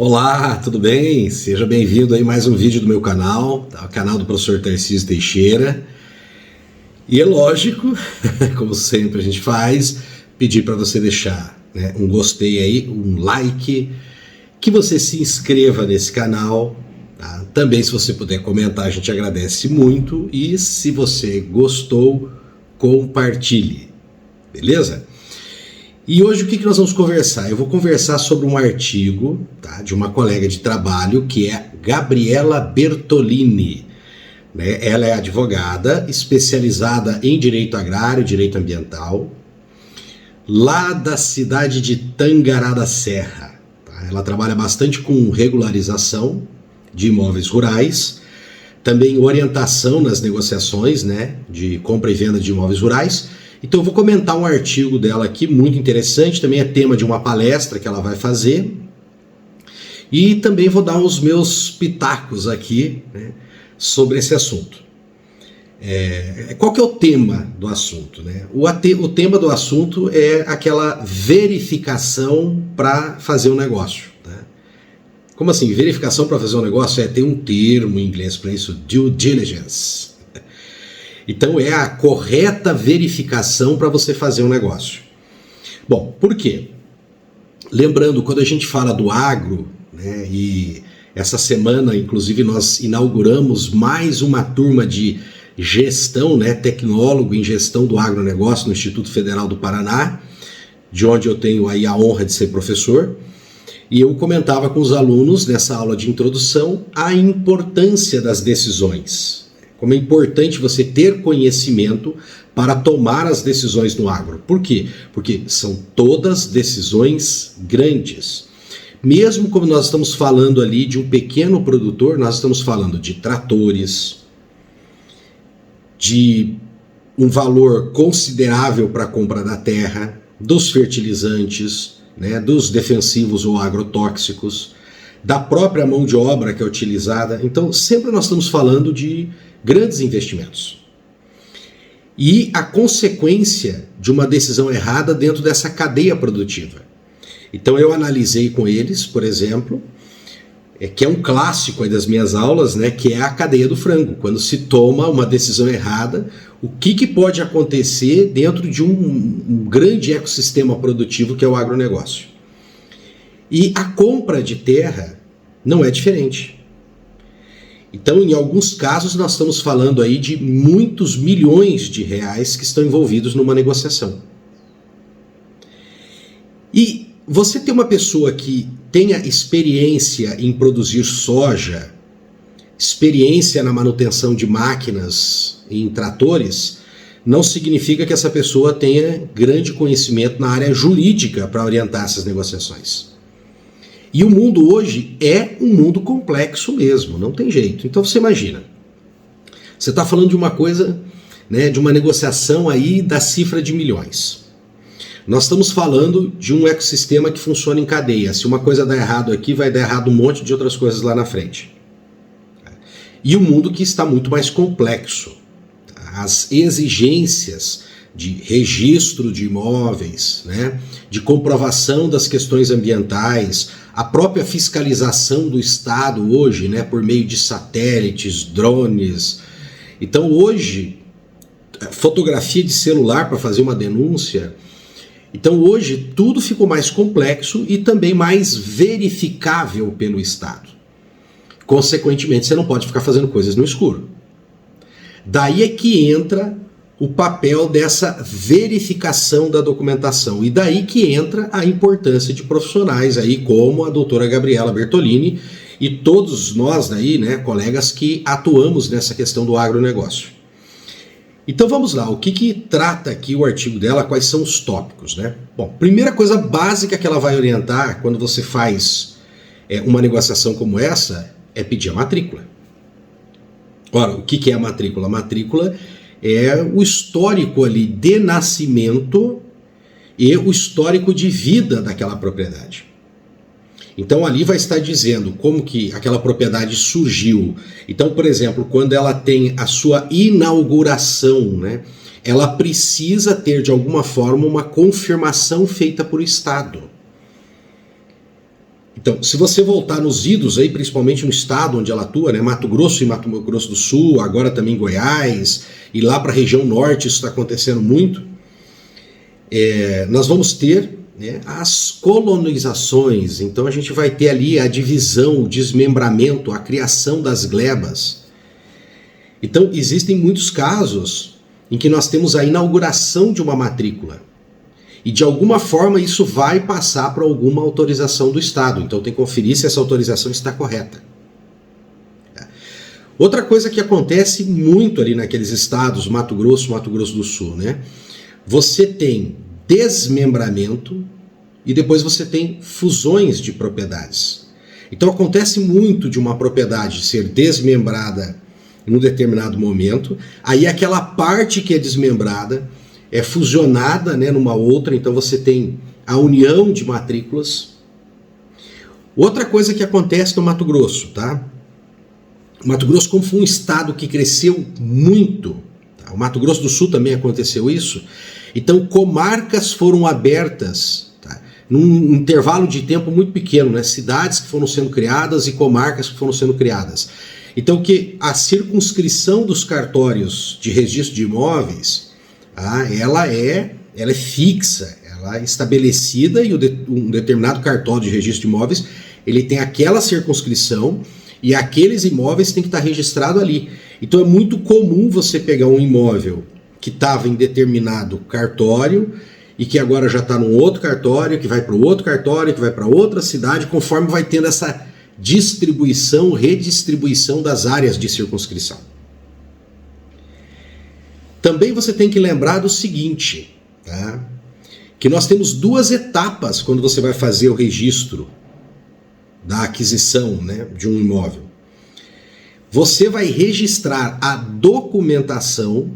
Olá, tudo bem? Seja bem-vindo aí a mais um vídeo do meu canal, tá? O canal do professor Tarcísio Teixeira. E é lógico, como sempre a gente faz, pedir para você deixar, né, um gostei aí, um like, que você se inscreva nesse canal, tá? Também, se você puder comentar, a gente agradece muito. E se você gostou, compartilhe, beleza? E hoje o que nós vamos conversar? Eu vou conversar sobre um artigo, tá, de uma colega de trabalho que é Gabriela Bertolini. Né? Ela é advogada especializada em direito agrário e direito ambiental, lá da cidade de Tangará da Serra. Tá? Ela trabalha bastante com regularização de imóveis rurais, também orientação nas negociações, né, de compra e venda de imóveis rurais. Então eu vou comentar um artigo dela aqui, muito interessante, também é tema de uma palestra que ela vai fazer. E também vou dar os meus pitacos aqui, né, sobre esse assunto. Qual que é o tema do assunto? Né? O tema do assunto é aquela verificação para fazer um negócio. Né? Como assim? Verificação para fazer um negócio tem um termo em inglês para isso, due diligence. Então é a correta verificação para você fazer um negócio. Bom, por quê? Lembrando, quando a gente fala do agro, né, e essa semana, inclusive, nós inauguramos mais uma turma de gestão, né, tecnólogo em gestão do agronegócio no Instituto Federal do Paraná, de onde eu tenho aí a honra de ser professor. E eu comentava com os alunos nessa aula de introdução a importância das decisões. Como é importante você ter conhecimento para tomar as decisões no agro. Por quê? Porque são todas decisões grandes. Mesmo como nós estamos falando ali de um pequeno produtor, nós estamos falando de tratores, de um valor considerável para a compra da terra, dos fertilizantes, né, dos defensivos ou agrotóxicos, da própria mão de obra que é utilizada. Então, sempre nós estamos falando de grandes investimentos. E a consequência de uma decisão errada dentro dessa cadeia produtiva. Então eu analisei com eles, por exemplo, que é um clássico aí das minhas aulas, né, que é a cadeia do frango. Quando se toma uma decisão errada, o que pode acontecer dentro de um grande ecossistema produtivo que é o agronegócio. E a compra de terra não é diferente. Então, em alguns casos, nós estamos falando aí de muitos milhões de reais que estão envolvidos numa negociação. E você ter uma pessoa que tenha experiência em produzir soja, experiência na manutenção de máquinas em tratores, não significa que essa pessoa tenha grande conhecimento na área jurídica para orientar essas negociações. E o mundo hoje é um mundo complexo mesmo, não tem jeito. Então você imagina, você está falando de uma coisa, né, de uma negociação aí da cifra de milhões. Nós estamos falando de um ecossistema que funciona em cadeia. Se uma coisa dá errado aqui, vai dar errado um monte de outras coisas lá na frente. E um mundo que está muito mais complexo. As exigências de registro de imóveis, né, de comprovação das questões ambientais, a própria fiscalização do Estado hoje, né, por meio de satélites, drones. Então hoje, fotografia de celular para fazer uma denúncia. Então hoje tudo ficou mais complexo e também mais verificável pelo Estado. Consequentemente, você não pode ficar fazendo coisas no escuro. Daí é que entra o papel dessa verificação da documentação. E daí que entra a importância de profissionais aí como a doutora Gabriela Bertolini e todos nós aí, né, colegas que atuamos nessa questão do agronegócio. Então vamos lá, o que trata aqui o artigo dela, quais são os tópicos, né? Bom, primeira coisa básica que ela vai orientar quando você faz uma negociação como essa é pedir a matrícula. Ora, o que é a matrícula? A matrícula é o histórico ali de nascimento e o histórico de vida daquela propriedade. Então ali vai estar dizendo como que aquela propriedade surgiu. Então, por exemplo, quando ela tem a sua inauguração, né, ela precisa ter de alguma forma uma confirmação feita por Estado. Então, se você voltar nos idos, aí, principalmente no estado onde ela atua, né, Mato Grosso e Mato Grosso do Sul, agora também Goiás, e lá para a região norte isso está acontecendo muito, nós vamos ter, né, as colonizações. Então a gente vai ter ali a divisão, o desmembramento, a criação das glebas. Então existem muitos casos em que nós temos a inauguração de uma matrícula. E de alguma forma isso vai passar para alguma autorização do Estado. Então tem que conferir se essa autorização está correta. Outra coisa que acontece muito ali naqueles estados, Mato Grosso do Sul, né? Você tem desmembramento e depois você tem fusões de propriedades. Então acontece muito de uma propriedade ser desmembrada em um determinado momento, aí aquela parte que é desmembrada é fusionada, né, numa outra, então você tem a união de matrículas. Outra coisa que acontece no Mato Grosso, tá? O Mato Grosso, como foi um estado que cresceu muito, tá? O Mato Grosso do Sul também aconteceu isso, então comarcas foram abertas, tá, num intervalo de tempo muito pequeno, né? Cidades que foram sendo criadas e comarcas que foram sendo criadas. Então que a circunscrição dos cartórios de registro de imóveis, ela é fixa, ela é estabelecida, e um determinado cartório de registro de imóveis ele tem aquela circunscrição e aqueles imóveis têm que estar registrados ali. Então é muito comum você pegar um imóvel que estava em determinado cartório e que agora já está num outro cartório, que vai para o outro cartório, que vai para outra cidade, conforme vai tendo essa distribuição, redistribuição das áreas de circunscrição. Também você tem que lembrar do seguinte, tá? Que nós temos duas etapas quando você vai fazer o registro da aquisição, né, de um imóvel. Você vai registrar a documentação,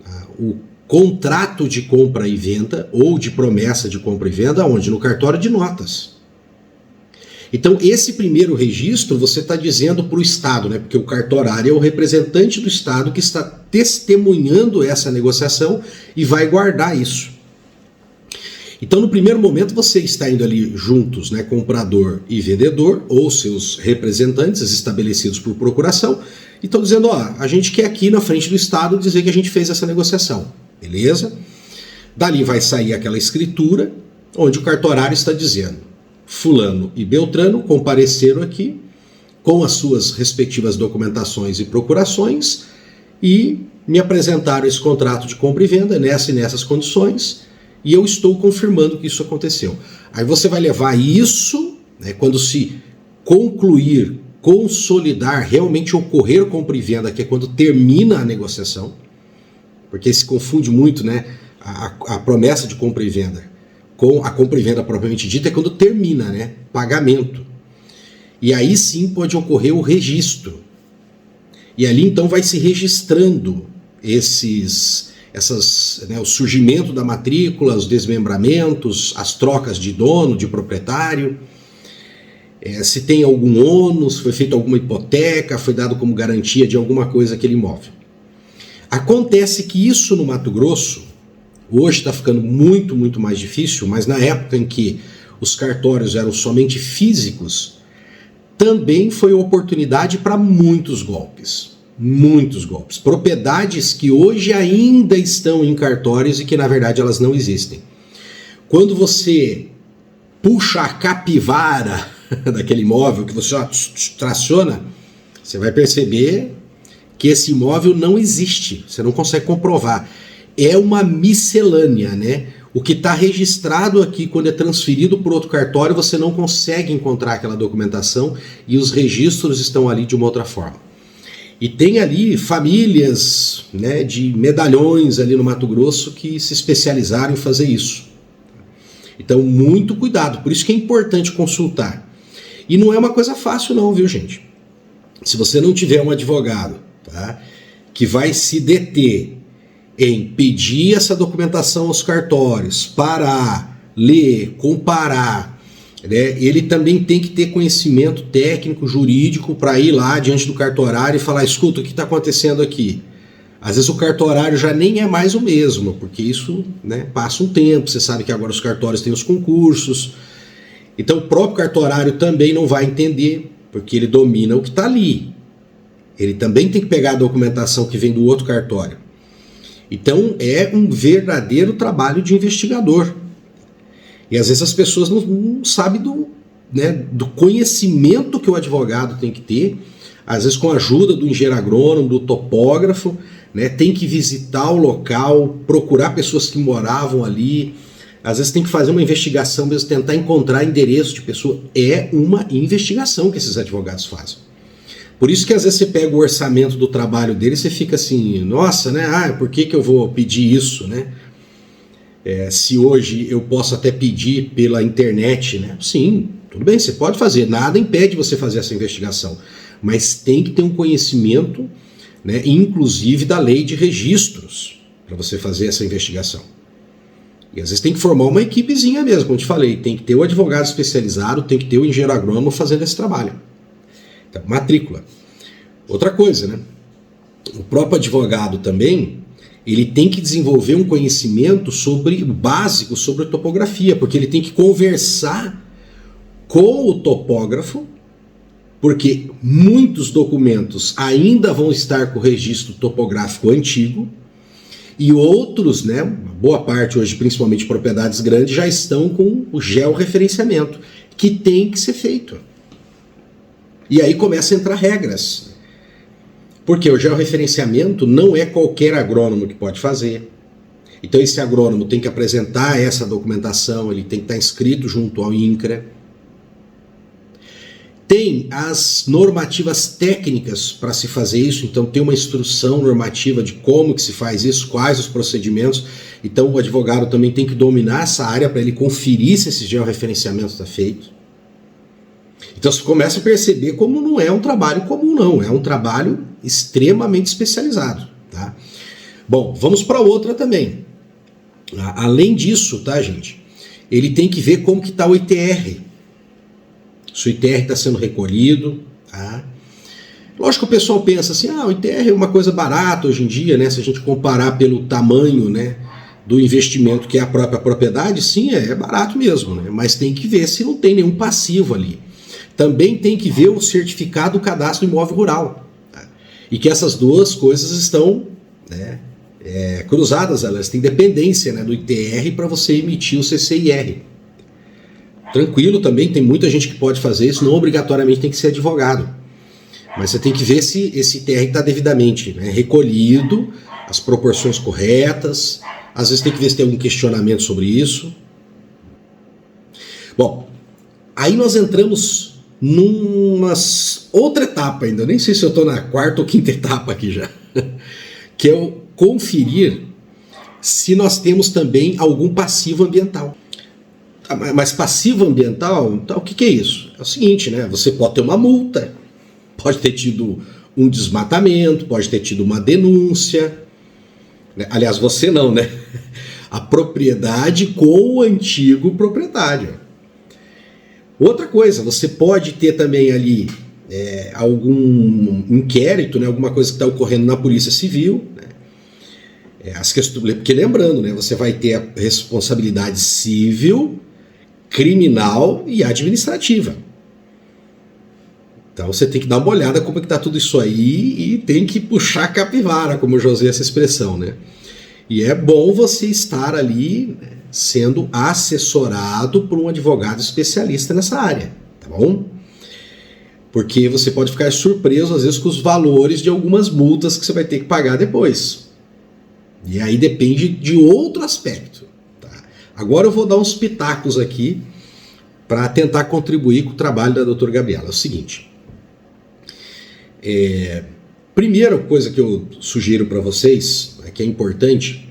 tá? O contrato de compra e venda ou de promessa de compra e venda, onde? No cartório de notas. Então, esse primeiro registro você está dizendo para o Estado, né? Porque o cartorário é o representante do Estado que está testemunhando essa negociação e vai guardar isso. Então, no primeiro momento, você está indo ali juntos, né? Comprador e vendedor, ou seus representantes estabelecidos por procuração, e estão dizendo, ó, a gente quer aqui na frente do Estado dizer que a gente fez essa negociação, beleza? Dali vai sair aquela escritura, onde o cartorário está dizendo: Fulano e Beltrano compareceram aqui com as suas respectivas documentações e procurações e me apresentaram esse contrato de compra e venda nessa e nessas condições, e eu estou confirmando que isso aconteceu. Aí você vai levar isso, né, quando se concluir, consolidar, realmente ocorrer compra e venda, que é quando termina a negociação, porque se confunde muito, né, a promessa de compra e venda com a compra e venda propriamente dita é quando termina, né? Pagamento. E aí sim pode ocorrer o registro. E ali então vai se registrando o surgimento da matrícula, os desmembramentos, as trocas de dono, de proprietário, se tem algum ônus, foi feita alguma hipoteca, foi dado como garantia de alguma coisa aquele imóvel. Acontece que isso no Mato Grosso hoje está ficando muito, muito mais difícil, mas na época em que os cartórios eram somente físicos, também foi oportunidade para muitos golpes. Muitos golpes. Propriedades que hoje ainda estão em cartórios e que na verdade elas não existem. Quando você puxa a capivara daquele imóvel, que você traciona, você vai perceber que esse imóvel não existe. Você não consegue comprovar. É uma miscelânea, né? O que está registrado aqui, quando é transferido para outro cartório, você não consegue encontrar aquela documentação e os registros estão ali de uma outra forma. E tem ali famílias, né, de medalhões ali no Mato Grosso que se especializaram em fazer isso. Então, muito cuidado. Por isso que é importante consultar. E não é uma coisa fácil não, viu, gente? Se você não tiver um advogado, tá, que vai se deter em pedir essa documentação aos cartórios, parar, ler, comparar, né? Ele também tem que ter conhecimento técnico, jurídico, para ir lá diante do cartorário e falar: escuta, o que está acontecendo aqui? Às vezes o cartorário já nem é mais o mesmo, porque isso, né, passa um tempo, você sabe que agora os cartórios têm os concursos, Então o próprio cartorário também não vai entender, porque ele domina o que está ali. Ele também tem que pegar a documentação que vem do outro cartório. Então é um verdadeiro trabalho de investigador. E às vezes as pessoas não sabem do conhecimento que o advogado tem que ter, às vezes com a ajuda do engenheiro agrônomo, do topógrafo, né, tem que visitar o local, procurar pessoas que moravam ali, às vezes tem que fazer uma investigação mesmo, tentar encontrar endereço de pessoa. É uma investigação que esses advogados fazem. Por isso que às vezes você pega o orçamento do trabalho dele e você fica assim, nossa, né? Por que eu vou pedir isso, né? Se hoje eu posso até pedir pela internet, né? Sim, tudo bem, você pode fazer, nada impede você fazer essa investigação, mas tem que ter um conhecimento, né, inclusive da lei de registros, para você fazer essa investigação. E às vezes tem que formar uma equipezinha mesmo, como eu te falei, tem que ter o advogado especializado, tem que ter o engenheiro agrônomo fazendo esse trabalho. Então, matrícula. Outra coisa, né? O próprio advogado também, ele tem que desenvolver um conhecimento sobre o básico, sobre a topografia, porque ele tem que conversar com o topógrafo, porque muitos documentos ainda vão estar com o registro topográfico antigo, e outros, né, boa parte hoje, principalmente propriedades grandes, já estão com o georreferenciamento, que tem que ser feito. E aí começa a entrar regras. Porque o georreferenciamento não é qualquer agrônomo que pode fazer. Então esse agrônomo tem que apresentar essa documentação, ele tem que estar inscrito junto ao INCRA. Tem as normativas técnicas para se fazer isso, então tem uma instrução normativa de como que se faz isso, quais os procedimentos. Então o advogado também tem que dominar essa área para ele conferir se esse georreferenciamento está feito. Então você começa a perceber como não é um trabalho comum, não. É um trabalho extremamente especializado. Tá? Bom, vamos para outra também. Além disso, tá, gente? Ele tem que ver como que está o ITR. Se o ITR está sendo recolhido. Tá? Lógico que o pessoal pensa assim, o ITR é uma coisa barata hoje em dia, né? Se a gente comparar pelo tamanho, né, do investimento que é a própria propriedade, sim, é barato mesmo, né? Mas tem que ver se não tem nenhum passivo ali. Também tem que ver o certificado do cadastro imóvel rural. Tá? E que essas duas coisas estão, né, cruzadas, elas têm dependência, né, do ITR para você emitir o CCIR. Tranquilo também, tem muita gente que pode fazer isso, não obrigatoriamente tem que ser advogado. Mas você tem que ver se esse ITR está devidamente, né, recolhido, as proporções corretas, às vezes tem que ver se tem algum questionamento sobre isso. Bom, aí nós entramos numa outra etapa ainda, nem sei se eu estou na quarta ou quinta etapa aqui já, que é o conferir se nós temos também algum passivo ambiental. Mas passivo ambiental, então, o que é isso? É o seguinte, né? Você pode ter uma multa, pode ter tido um desmatamento, pode ter tido uma denúncia, né? Aliás, você não, né? A propriedade com o antigo proprietário. Outra coisa, você pode ter também ali algum inquérito, né, alguma coisa que está ocorrendo na Polícia Civil, né, porque lembrando, né, você vai ter a responsabilidade civil, criminal e administrativa. Então você tem que dar uma olhada como é que está tudo isso aí e tem que puxar a capivara, como eu já usei essa expressão, né? E é bom você estar ali, né, sendo assessorado por um advogado especialista nessa área, tá bom? Porque você pode ficar surpreso às vezes com os valores de algumas multas que você vai ter que pagar depois. E aí depende de outro aspecto. Tá? Agora eu vou dar uns pitacos aqui para tentar contribuir com o trabalho da doutora Gabriela. É o seguinte, primeira coisa que eu sugiro para vocês, que é importante,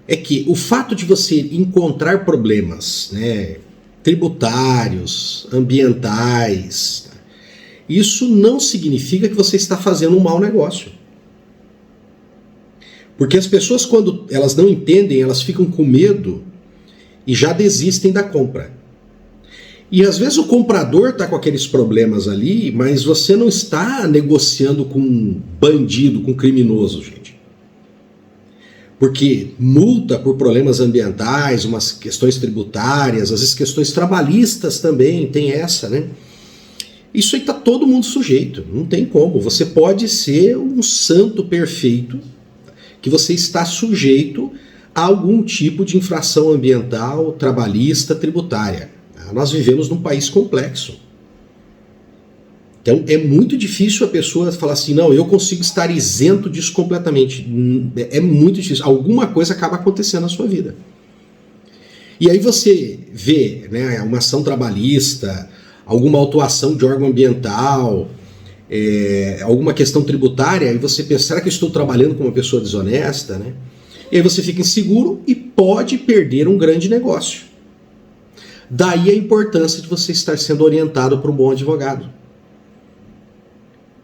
é que o fato de você encontrar problemas, né, tributários, ambientais, isso não significa que você está fazendo um mau negócio. Porque as pessoas, quando elas não entendem, elas ficam com medo e já desistem da compra. E às vezes o comprador está com aqueles problemas ali, mas você não está negociando com um bandido, com um criminoso, gente. Porque multa por problemas ambientais, umas questões tributárias, às vezes questões trabalhistas também, tem essa, né? Isso aí está todo mundo sujeito, não tem como. Você pode ser um santo perfeito, que você está sujeito a algum tipo de infração ambiental, trabalhista, tributária. Nós vivemos num país complexo. Então é muito difícil a pessoa falar assim, não, eu consigo estar isento disso completamente. É muito difícil. Alguma coisa acaba acontecendo na sua vida. E aí você vê, né, uma ação trabalhista, alguma autuação de órgão ambiental, alguma questão tributária, e você pensa, será que eu estou trabalhando com uma pessoa desonesta? Né? E aí você fica inseguro e pode perder um grande negócio. Daí a importância de você estar sendo orientado por um bom advogado.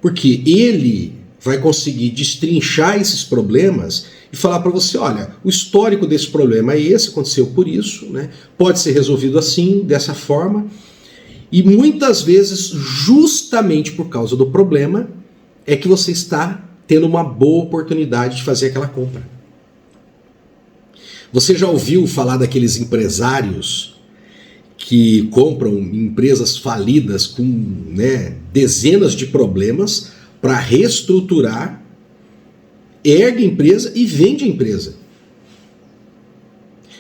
Porque ele vai conseguir destrinchar esses problemas e falar para você, olha, o histórico desse problema é esse, aconteceu por isso, né? Pode ser resolvido assim, dessa forma, e muitas vezes, justamente por causa do problema, é que você está tendo uma boa oportunidade de fazer aquela compra. Você já ouviu falar daqueles empresários que compram empresas falidas com, né, dezenas de problemas para reestruturar, ergue a empresa e vende a empresa?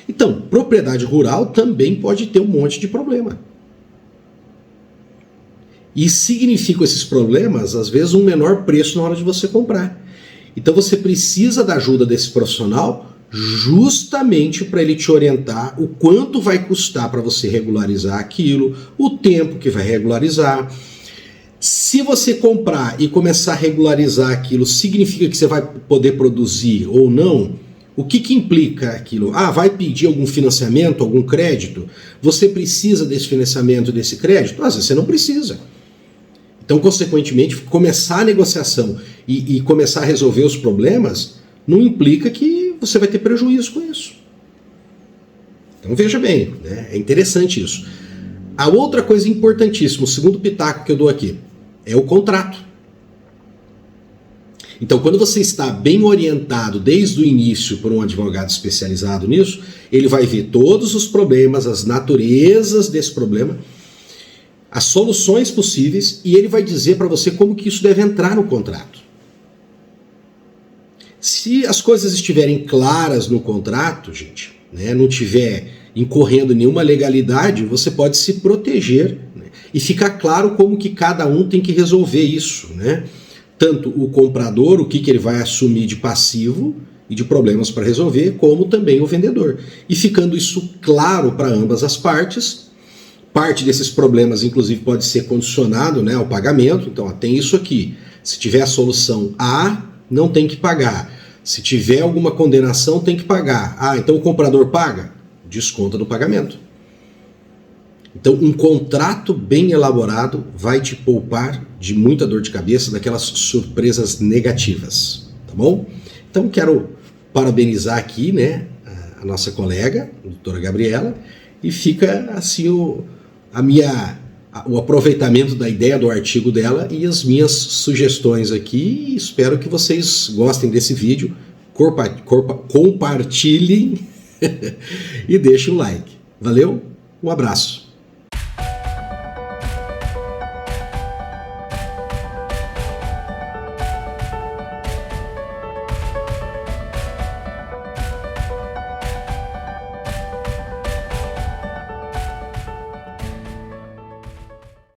Então, propriedade rural também pode ter um monte de problema. E significam esses problemas, às vezes, um menor preço na hora de você comprar. Então você precisa da ajuda desse profissional justamente para ele te orientar o quanto vai custar para você regularizar aquilo, o tempo que vai regularizar. Se você comprar e começar a regularizar aquilo, significa que você vai poder produzir ou não? O que implica aquilo? Vai pedir algum financiamento, algum crédito? Você precisa desse financiamento, desse crédito? Às vezes você não precisa. Então, consequentemente, começar a negociação e começar a resolver os problemas não implica que você vai ter prejuízo com isso. Então veja bem, né? É interessante isso. A outra coisa importantíssima, o segundo pitaco que eu dou aqui, é o contrato. Então quando você está bem orientado desde o início por um advogado especializado nisso, ele vai ver todos os problemas, as naturezas desse problema, as soluções possíveis, e ele vai dizer para você como que isso deve entrar no contrato. Se as coisas estiverem claras no contrato, gente, né, não tiver incorrendo nenhuma legalidade, você pode se proteger, né, e ficar claro como que cada um tem que resolver isso, né? Tanto o comprador, o que ele vai assumir de passivo e de problemas para resolver, como também o vendedor. E ficando isso claro para ambas as partes, parte desses problemas, inclusive, pode ser condicionado, né, ao pagamento. Então, tem isso aqui. Se tiver a solução A, não tem que pagar. Se tiver alguma condenação, tem que pagar. Então o comprador paga? Desconta do pagamento. Então um contrato bem elaborado vai te poupar de muita dor de cabeça, daquelas surpresas negativas, tá bom? Então quero parabenizar aqui, né, a nossa colega, a doutora Gabriela, e fica assim o aproveitamento da ideia do artigo dela e as minhas sugestões aqui. Espero que vocês gostem desse vídeo, compartilhem e deixem o like. Valeu, um abraço.